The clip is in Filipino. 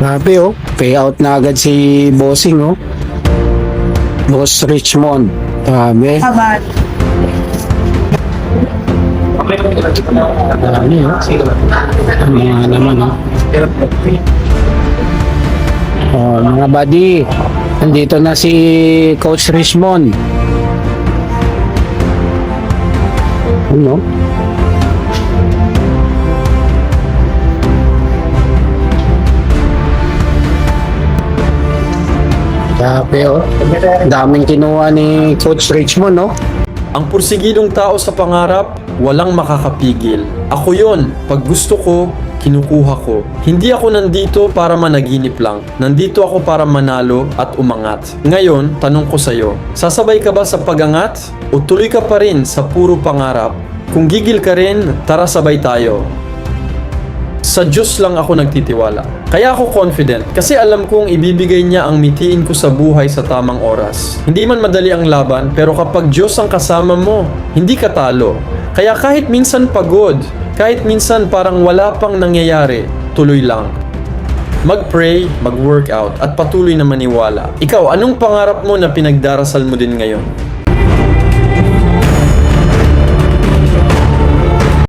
Grabe oh, payout na agad si Bossing oh. Boss Richmond. Grabe. Kaban. Grabe oh. Mga naman oh. Oh, mga buddy. Nandito na si Coach Richmond. Ano? Grabe oh. Daming kinuha ni Coach Richmond no? Ang pursigilong tao sa pangarap, walang makakapigil. Ako yon. Pag gusto ko, kinukuha ko. Hindi ako nandito para managinip lang. Nandito ako para manalo at umangat. Ngayon, tanong ko sa'yo, sasabay ka ba sa pagangat? O tuloy ka pa rin sa puro pangarap? Kung gigil ka rin, tara sabay tayo. Sa Diyos lang ako nagtitiwala. Kaya ako confident kasi alam kong ibibigay niya ang mitiin ko sa buhay sa tamang oras. Hindi man madali ang laban, pero kapag Diyos ang kasama mo, hindi ka talo. Kaya kahit minsan pagod, kahit minsan parang wala pang nangyayari, tuloy lang. Mag-pray, mag-workout, at patuloy na maniwala. Ikaw, anong pangarap mo na pinagdarasal mo din ngayon?